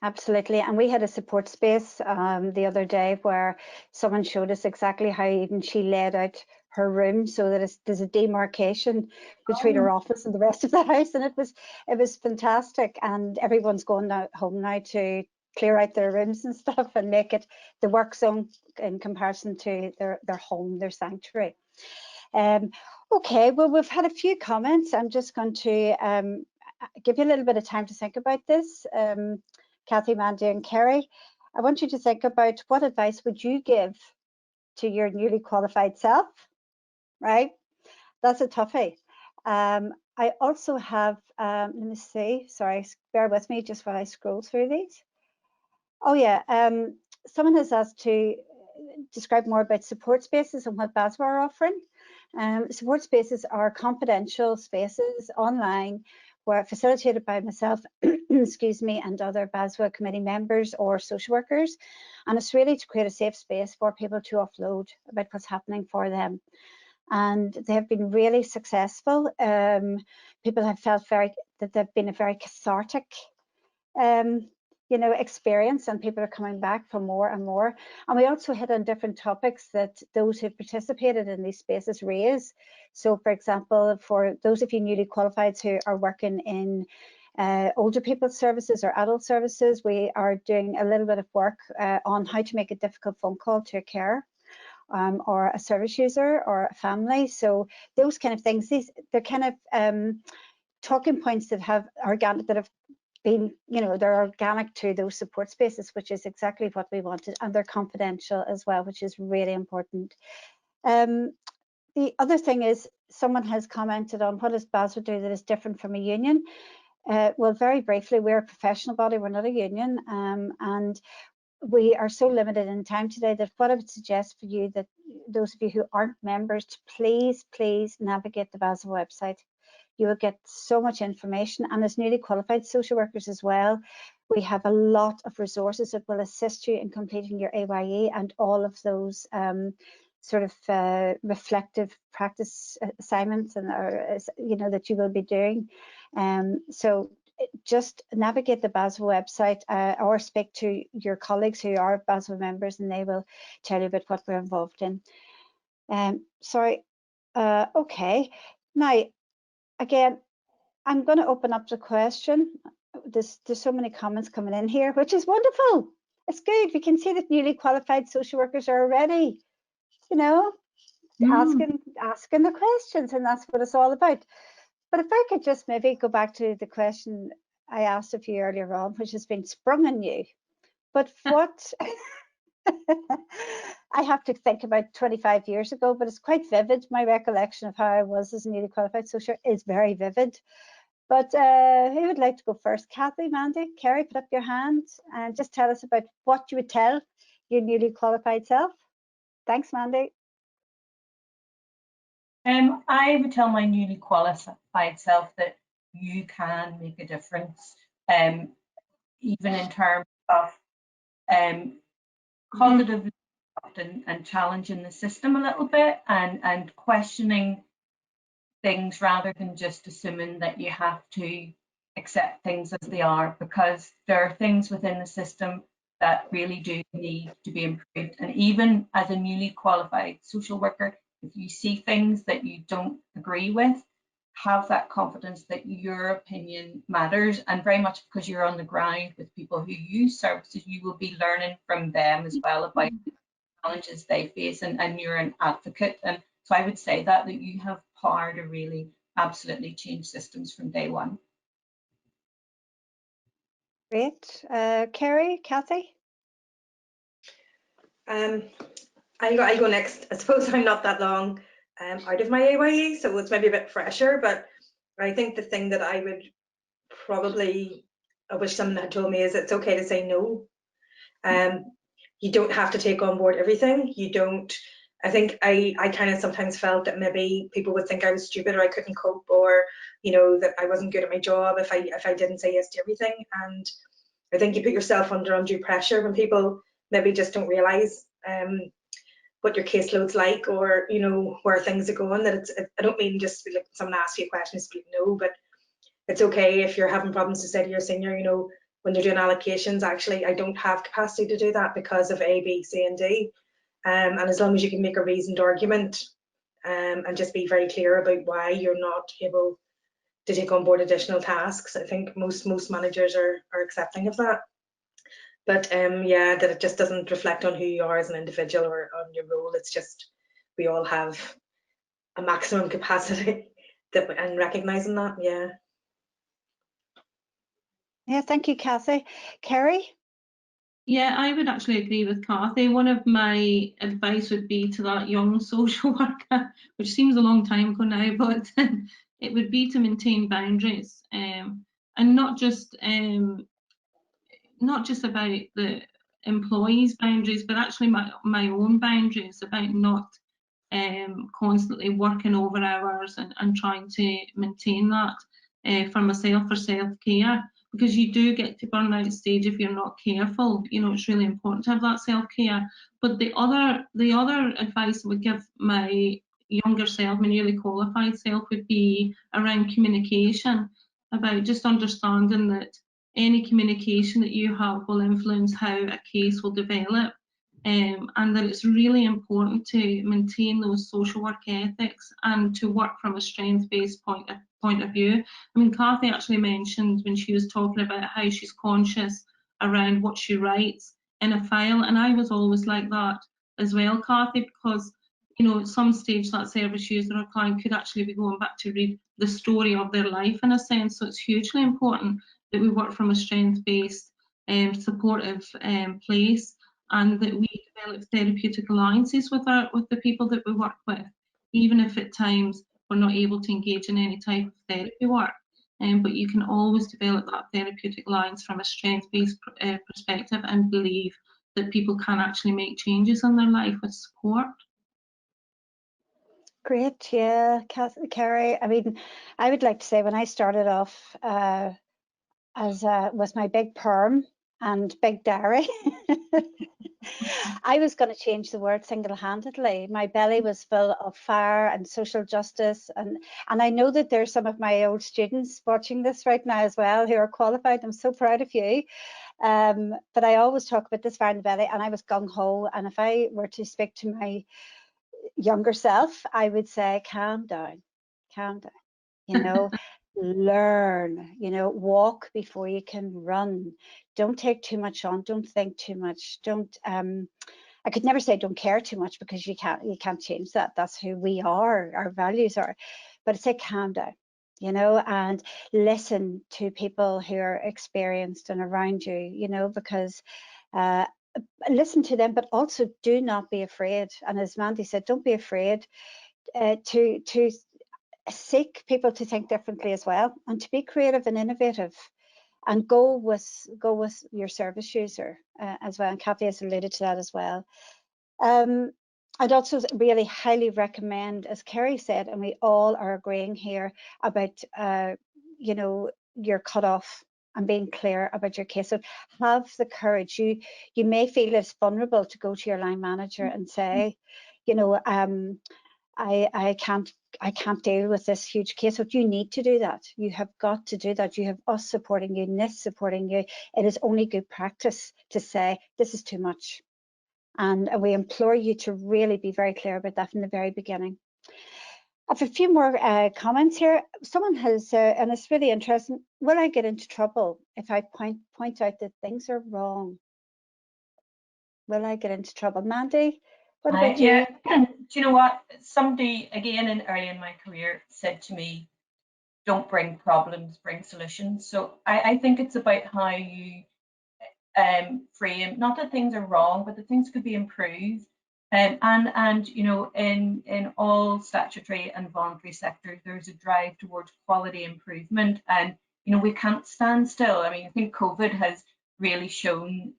A: Absolutely, and we had a support space the other day where someone showed us exactly how even she laid out her room so that there's a demarcation between her office and the rest of the house, and it was fantastic. And everyone's going home now to clear out their rooms and stuff and make it the work zone in comparison to their home, their sanctuary. Okay, well, we've had a few comments. I'm just going to give you a little bit of time to think about this. Kathy, Mandy and Kerry, I want you to think about what advice would you give to your newly qualified self, right? That's a toughie. I also have, let me see, sorry, bear with me just while I scroll through these. Oh yeah, someone has asked to describe more about support spaces and what BASW are offering. Support spaces are confidential spaces online were facilitated by myself, excuse me, and other BASW committee members or social workers. And it's really to create a safe space for people to offload about what's happening for them. And they have been really successful. People have felt that they've been a very cathartic you know, experience, and people are coming back for more and more. And we also hit on different topics that those who participated in these spaces raise. So for example, for those of you newly qualified who are working in older people's services or adult services, we are doing a little bit of work on how to make a difficult phone call to a carer or a service user or a family. So those kind of things, they're kind of talking points that have been, you know, they're organic to those support spaces, which is exactly what we wanted, and they're confidential as well, which is really important. The other thing is, someone has commented on what does BASW do that is different from a union. Well, very briefly, we're a professional body, we're not a union, and we are so limited in time today that what I would suggest for you, that those of you who aren't members, to please navigate the BASW website. You will get so much information, and as newly qualified social workers as well, we have a lot of resources that will assist you in completing your AYE and all of those sort of reflective practice assignments and you know, that you will be doing. So just navigate the BASW website or speak to your colleagues who are BASW members, and they will tell you about what we're involved in. Sorry. Okay. Now, again, I'm going to open up the question. There's so many comments coming in here, which is wonderful. It's good. We can see that newly qualified social workers are already, you know, asking the questions, and that's what it's all about. But if I could just maybe go back to the question I asked of you earlier on, which has been sprung on you, but what I have to think about 25 years ago, but it's quite vivid. My recollection of how I was as a newly qualified social is very vivid. But who would like to go first? Kathy, Mandy, Kerry, put up your hand and just tell us about what you would tell your newly qualified self. Thanks, Mandy.
D: I would tell my newly qualified self that you can make a difference, even in terms of positively and challenging the system a little bit, and questioning things rather than just assuming that you have to accept things as they are, because there are things within the system that really do need to be improved. And even as a newly qualified social worker, if you see things that you don't agree with, have that confidence that your opinion matters, and very much because you're on the ground with people who use services, you will be learning from them as well about the challenges they face, and you're an advocate. And so I would say that you have power to really absolutely change systems from day one.
A: Great. Kerry, Kathy?
C: I go next. I suppose I'm not that long out of my AYE, so it's maybe a bit fresher, but I think the thing that I would probably, I wish someone had told me, is it's okay to say no. You don't have to take on board everything. You don't, I think I kind of sometimes felt that maybe people would think I was stupid, or I couldn't cope, or, you know, that I wasn't good at my job if I didn't say yes to everything. And I think you put yourself under undue pressure when people maybe just don't realise what your caseload's like, or, you know, where things are going. That I don't mean just like someone asks you a question, speak no, but it's okay if you're having problems to say to your senior, you know, when they're doing allocations, actually, I don't have capacity to do that because of A, B, C, and D. And as long as you can make a reasoned argument and just be very clear about why you're not able to take on board additional tasks, I think most managers are accepting of that. But yeah, that it just doesn't reflect on who you are as an individual or on your role. It's just, we all have a maximum capacity and recognizing that.
A: Yeah, thank you, Kathy. Kerry?
B: Yeah, I would actually agree with Kathy. One of my advice would be to that young social worker, which seems a long time ago now, but it would be to maintain boundaries, and not just about the employees' boundaries, but actually my own boundaries, about not constantly working over hours and trying to maintain that for myself, for self-care, because you do get to burnout stage if you're not careful. You know, it's really important to have that self-care. But the other advice I would give my younger self, my newly qualified self, would be around communication, about just understanding that any communication that you have will influence how a case will develop. And that it's really important to maintain those social work ethics and to work from a strength-based point of view. I mean, Kathy actually mentioned when she was talking about how she's conscious around what she writes in a file, and I was always like that as well, Kathy, because, you know, at some stage that service user or client could actually be going back to read the story of their life in a sense. So it's hugely important that we work from a strength-based, supportive place, and that we develop therapeutic alliances with the people that we work with, even if at times we're not able to engage in any type of therapy work. But you can always develop that therapeutic alliance from a strength-based perspective, and believe that people can actually make changes in their life with support.
A: Great, yeah, Kerry. I mean, I would like to say when I started off with my big perm and big diary, I was going to change the word single-handedly. My belly was full of fire and social justice, and I know that there's some of my old students watching this right now as well who are qualified. I'm so proud of you. But I always talk about this fire in the belly, and I was gung-ho. And if I were to speak to my younger self, I would say, calm down, you know, learn, you know, walk before you can run. Don't take too much on, don't think too much, don't I could never say don't care too much, because you can't change that. That's who we are, our values are. But I'd say calm down, you know, and listen to people who are experienced and around you, you know, because listen to them, but also do not be afraid. And as Mandy said, don't be afraid to seek people to think differently as well, and to be creative and innovative, and go with your service user as well. And Kathy has alluded to that as well. I'd also really highly recommend, as Kerry said, and we all are agreeing here, about you know, your cutoff and being clear about your case. So have the courage. You may feel it's vulnerable to go to your line manager and say, you know, I can't deal with this huge caseload. You need to do that. You have got to do that. You have us supporting you, NIST supporting you. It is only good practice to say this is too much. And we implore you to really be very clear about that from the very beginning. I have a few more comments here. Someone has, and it's really interesting, will I get into trouble if I point out that things are wrong? Will I get into trouble? Mandy, what about you?
D: Yeah. Do you know what? Somebody, again, early in my career, said to me, don't bring problems, bring solutions. So I think it's about how you frame, not that things are wrong, but that things could be improved. And you know, in all statutory and voluntary sectors, there's a drive towards quality improvement, and you know, we can't stand still. I mean, I think COVID has really shown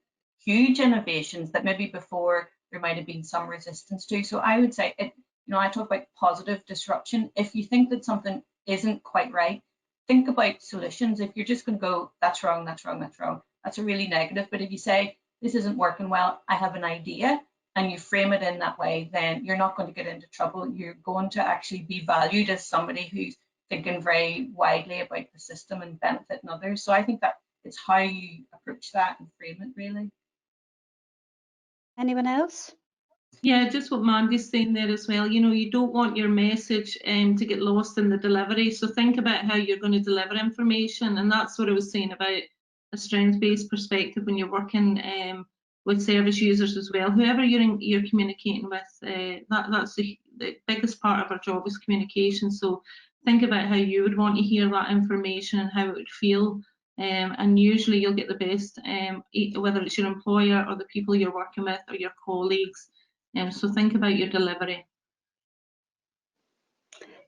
D: huge innovations that maybe before there might have been some resistance to. So I would say, you know, I talk about positive disruption. If you think that something isn't quite right, think about solutions. If you're just going to go, that's wrong, that's wrong, that's wrong, that's a really negative. But if you say, this isn't working well, I have an idea, and you frame it in that way, then you're not going to get into trouble. You're going to actually be valued as somebody who's thinking very widely about the system and benefiting others. So I think that it's how you approach that and frame it, really.
A: Anyone else?
B: Yeah, just what Mandy's saying there as well. You know, you don't want your message to get lost in the delivery. So think about how you're going to deliver information. And that's what I was saying about a strengths-based perspective when you're working with service users as well. Whoever you're communicating with, that's the biggest part of our job is communication. So think about how you would want to hear that information and how it would feel. And usually you'll get the best, whether it's your employer or the people you're working with or your colleagues. So think about your delivery.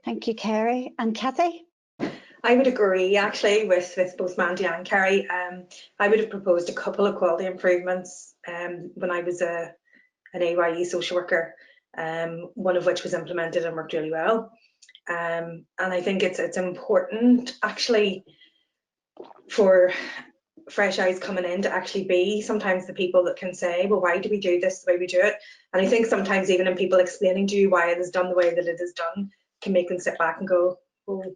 A: Thank you, Kerry. And Kathy?
C: I would agree, actually, with both Mandy and Kerry. I would have proposed a couple of quality improvements when I was an AYE social worker, one of which was implemented and worked really well. And I think it's important, actually, for fresh eyes coming in to actually be sometimes the people that can say, well, why do we do this the way we do it? And I think sometimes even in people explaining to you why it is done the way that it is done can make them sit back and go, oh,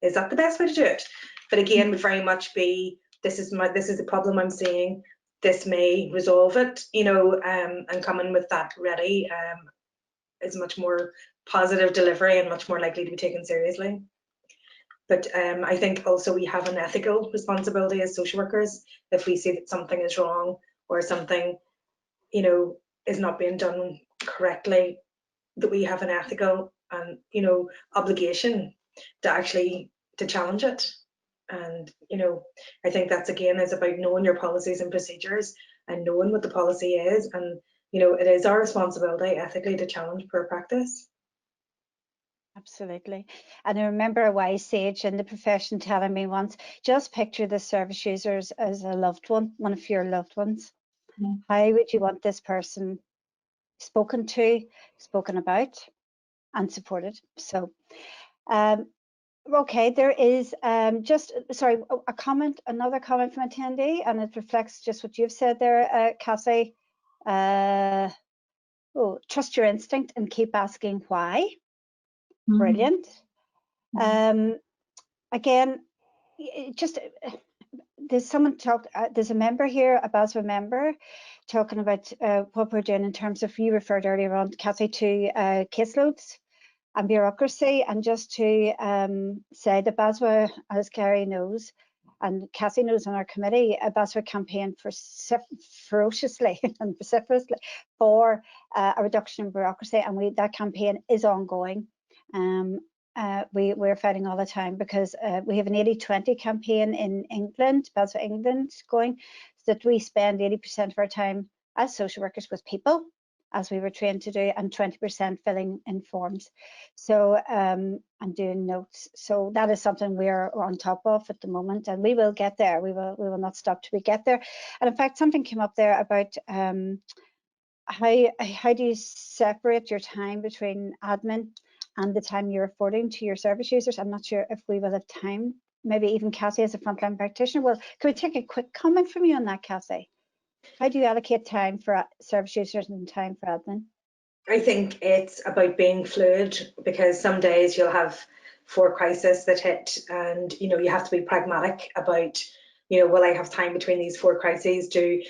C: is that the best way to do it? But again, would very much be, this is the problem I'm seeing, this may resolve it, you know, and coming with that ready is much more positive delivery and much more likely to be taken seriously. But I think also we have an ethical responsibility as social workers. If we see that something is wrong or something, you know, is not being done correctly, that we have an ethical and, you know, obligation to actually to challenge it. And, you know, I think that's again is about knowing your policies and procedures and knowing what the policy is. And, you know, it is our responsibility ethically to challenge poor practice.
A: Absolutely. And I remember a wise sage in the profession telling me once, just picture the service users as a loved one of your loved ones. Yeah. How would you want this person spoken to, spoken about, and supported? So, okay, there is another comment from attendee, and it reflects just what you've said there, Kathy. Trust your instinct and keep asking why. Brilliant. Again, just there's a member here, a BASW member, talking about what we're doing in terms of, you referred earlier on, Kathy, to caseloads and bureaucracy, and just to say that BASW, as Kerry knows, and Cassie knows on our committee, BASW campaign for ferociously and vociferously for a reduction in bureaucracy, and that campaign is ongoing. We're fighting all the time because we have an 80-20 campaign in England, BASW England, going, so that we spend 80% of our time as social workers with people, as we were trained to do, and 20% filling in forms. So and doing notes. So that is something we're on top of at the moment, and we will get there. We will not stop till we get there. And in fact, something came up there about how do you separate your time between admin and the time you're affording to your service users. I'm not sure if we will have time. Maybe even Cassie as a frontline practitioner. Well, can we take a quick comment from you on that, Cassie? How do you allocate time for service users and time for admin?
C: I think it's about being fluid, because some days you'll have 4 crises that hit, and you have to be pragmatic about, will I have time between these 4 crises to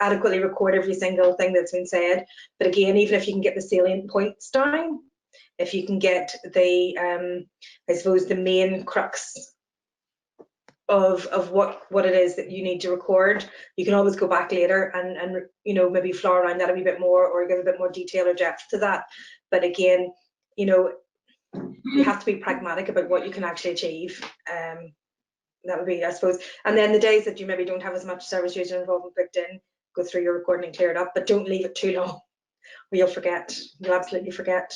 C: adequately record every single thing that's been said. But again, even if you can get the salient points down, if you can get the I suppose the main crux of what it is that you need to record, you can always go back later and maybe floor around that a wee bit more, or give a bit more detail or depth to that. But again, you have to be pragmatic about what you can actually achieve. That would be, I suppose. And then the days that you maybe don't have as much service user involvement booked in, go through your recording and clear it up, but don't leave it too long, or you'll forget. You'll absolutely forget.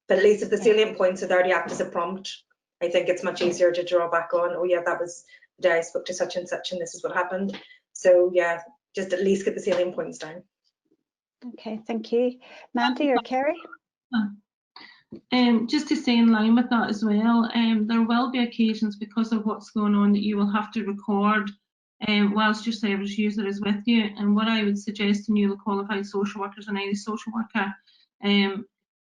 C: But at least if the salient points are there to act as a prompt, I think it's much easier to draw back on. Oh yeah, that was the day I spoke to such and such, and this is what happened. So yeah, just at least get the salient points down.
A: Okay, thank you. Mandy or Kerry?
B: Just to stay in line with that as well, there will be occasions, because of what's going on, that you will have to record whilst your service user is with you. And what I would suggest to newly qualified social workers and any social worker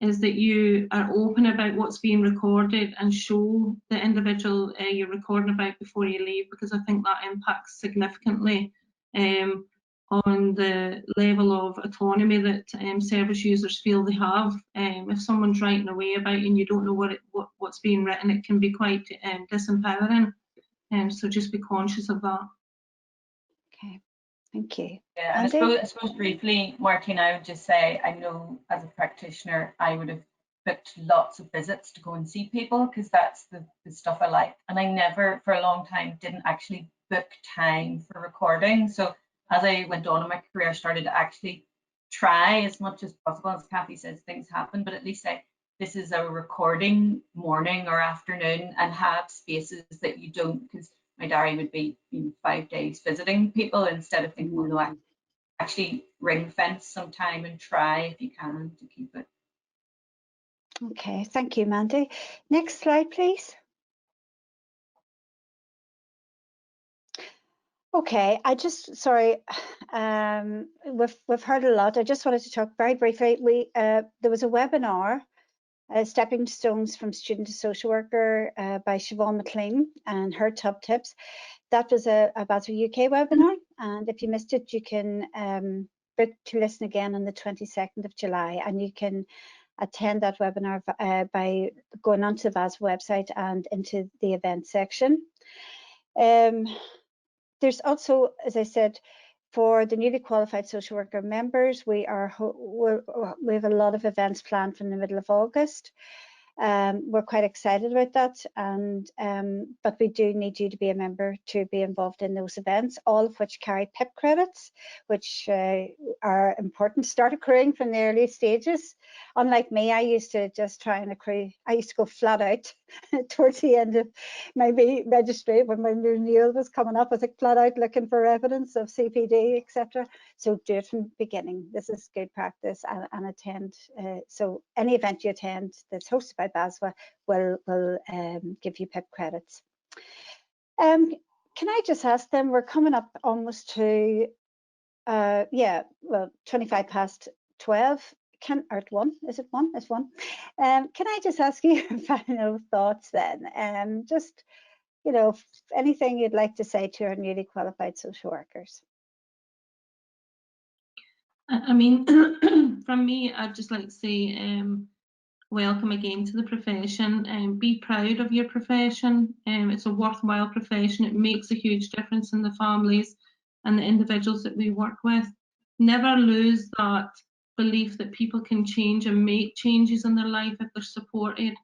B: is that you are open about what's being recorded and show the individual you're recording about before you leave, because I think that impacts significantly on the level of autonomy that service users feel they have. If someone's writing away about you and you don't know what's being written, it can be quite disempowering. So just be conscious of that.
A: Okay, thank you.
D: Yeah, and I suppose briefly, Martina, I would just say, I know as a practitioner, I would have booked lots of visits to go and see people, because that's the stuff I like. And I never, for a long time, didn't actually book time for recording. So as I went on in my career, I started to actually try as much as possible. As Kathy says, things happen, but at least say, this is a recording morning or afternoon, and have spaces that you don't, because my diary would be 5 days visiting people, instead of thinking, well, no, I actually ring fence some time and try, if you can, to keep it.
A: Okay, thank you, Mandy. Next slide, please. Okay, sorry, we've heard a lot. I just wanted to talk very briefly. There was a webinar, Stepping Stones from Student to Social Worker, by Siobhan Maclean, and her top tips. That was a BASW UK webinar, and if you missed it, you can book to listen again on the 22nd of July, and you can attend that webinar by going onto the BASW website and into the event section. There's also, as I said, for the newly qualified social worker members, we have a lot of events planned from the middle of August. We're quite excited about that, and but we do need you to be a member to be involved in those events, all of which carry PIP credits, which are important to start accruing from the early stages. Unlike me, I used to just try and accrue. I used to go flat out towards the end of my registry when my renewal was coming up. I was like flat out looking for evidence of CPD, etc. So do it from the beginning. This is good practice, and attend. So any event you attend that's hosted by BASW will give you PIP credits. Can I just ask them, we're coming up almost to 25 past 12. Or 1, is it 1? It's 1. Can I just ask you final thoughts then? Just, anything you'd like to say to our newly qualified social workers?
B: I mean, from me, I'd just like to say, welcome again to the profession, and be proud of your profession. It's a worthwhile profession. It makes a huge difference in the families and the individuals that we work with. Never lose that belief that people can change and make changes in their life if they're supported,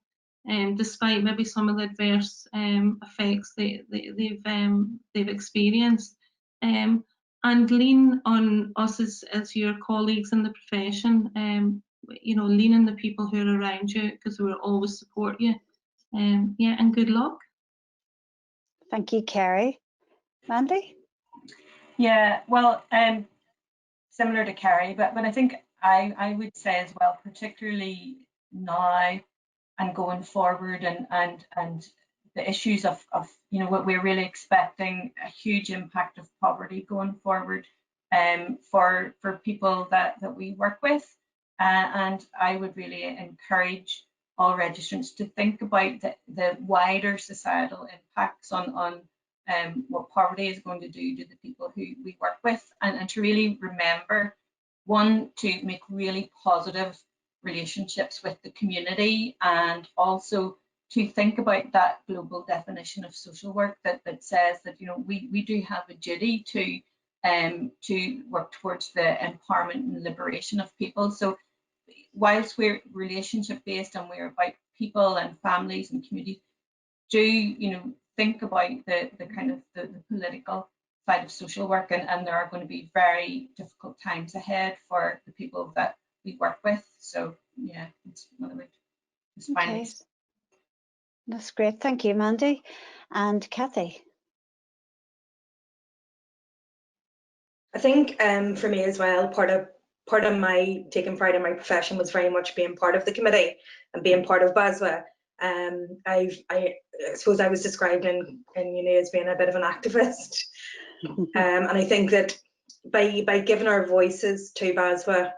B: despite maybe some of the adverse effects they've experienced. And lean on us as your colleagues in the profession. You know, lean on the people who are around you, because we will always support you. Yeah, and good luck.
A: Thank you, Kerry. Mandy?
D: Yeah, well, similar to Kerry, but I think I would say as well, particularly now and going forward, and the issues of you know, what we're really expecting a huge impact of poverty going forward, for people that we work with, and I would really encourage all registrants to think about the wider societal impacts on what poverty is going to do to the people who we work with, and to really remember, one, to make really positive relationships with the community, and also to think about that global definition of social work that says that, you know, we do have a duty to work towards the empowerment and liberation of people. So whilst we're relationship based and we're about people and families and communities, do, you know, think about the kind of the political side of social work, and there are going to be very difficult times ahead for the people that we work with. So yeah, it's another way to define it.
A: That's great. Thank you, Mandy. And Kathy?
C: I think for me as well, part of my taking pride in my profession was very much being part of the committee and being part of BASW. I suppose I was described in uni as being a bit of an activist, and I think that by giving our voices to BASW,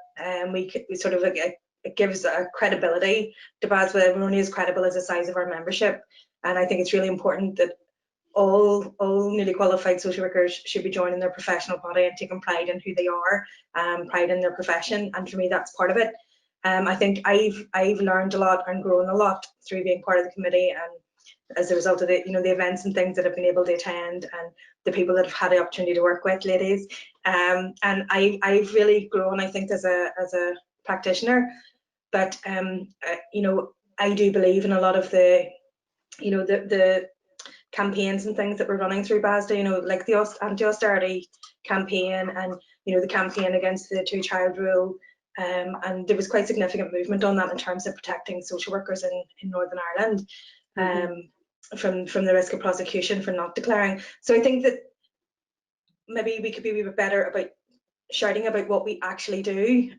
C: we sort of, it gives a credibility to BASW. We're only as credible as the size of our membership, and I think it's really important that all newly qualified social workers should be joining their professional body and taking pride in who they are, pride in their profession, and for me that's part of it. I think I've learned a lot and grown a lot through being part of the committee, and as a result of the, you know, the events and things that I've been able to attend, and the people that I've had the opportunity to work with, ladies, and I've really grown, I think, as a practitioner. But you know, I do believe in a lot of the, you know, the campaigns and things that we're running through BASW, you know, like the anti-austerity campaign, and, you know, the campaign against the two-child rule, and there was quite significant movement on that in terms of protecting social workers in Northern Ireland, from the risk of prosecution for not declaring. So I think that maybe we could be a bit better about shouting about what we actually do,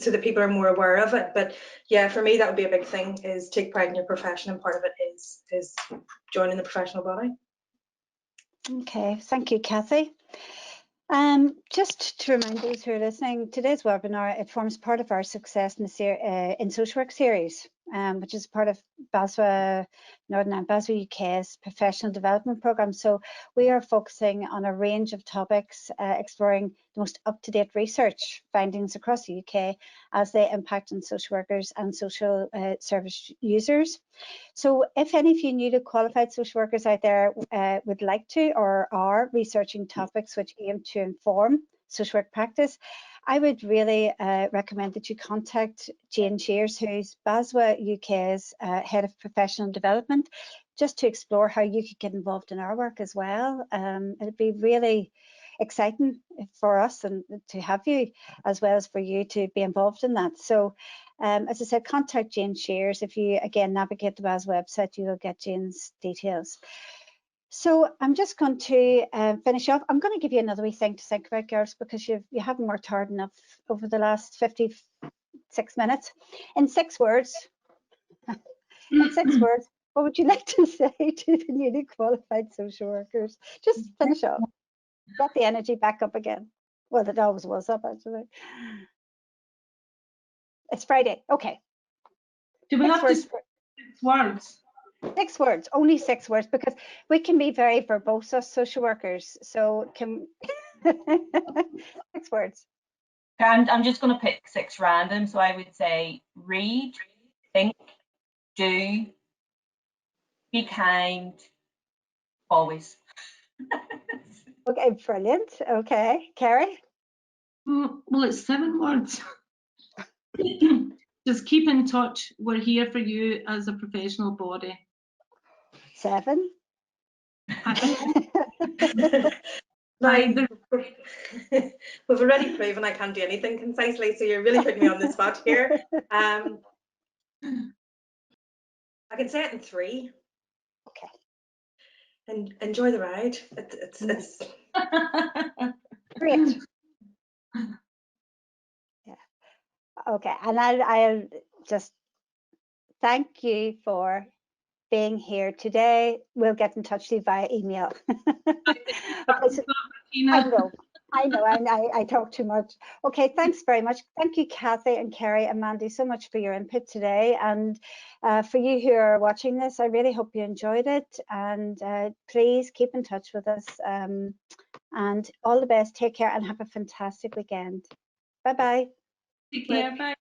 C: so that people are more aware of it. But yeah, for me that would be a big thing, is take pride in your profession, and part of it is joining the professional body.
A: Okay, thank you, Kathy. Just to remind those who are listening, today's webinar, it forms part of our Success in Social Work series, which is part of BASW Northern Ireland, BASW UK's professional development programme. So we are focusing on a range of topics, exploring the most up-to-date research findings across the UK as they impact on social workers and social service users. So if any of you newly qualified social workers out there would like to, or are researching topics which aim to inform social work practice, I would really recommend that you contact Jane Shears, who's BASW UK's Head of Professional Development, just to explore how you could get involved in our work as well. It'd be really exciting for us and to have you, as well as for you to be involved in that. So as I said, contact Jane Shears. If you again navigate the BASW website, you will get Jane's details. So I'm just going to finish off. I'm going to give you another wee thing to think about, girls, because you haven't worked hard enough over the last 56 minutes. In 6 words, what would you like to say to the newly qualified social workers? Just finish off. Got the energy back up again. Well, it always was up, actually. It's Friday. Okay.
B: Do we have to 6 words?
A: 6 words, only 6 words, because we can be very verbose as social workers. So can 6 words.
D: I'm just going to pick 6 random. So I would say read, think, do, be kind, always.
A: Okay, brilliant. Okay, Kerry?
B: Well, it's 7 words. Just keep in touch. We're here for you as a professional body.
A: 7.
C: Right. We've already proven I can't do anything concisely, so you're really putting me on the spot here. I can say it in 3.
A: Okay.
C: And enjoy the ride. It's
A: Great. Yeah. Okay, and I'll just thank you for being here today. We'll get in touch with you via email. Okay, so, I know, I talk too much. Okay, thanks very much. Thank you, Kathy and Kerry and Mandy, so much for your input today. And for you who are watching this, I really hope you enjoyed it. And please keep in touch with us. And all the best. Take care and have a fantastic weekend. Bye-bye.
B: Take care. Bye.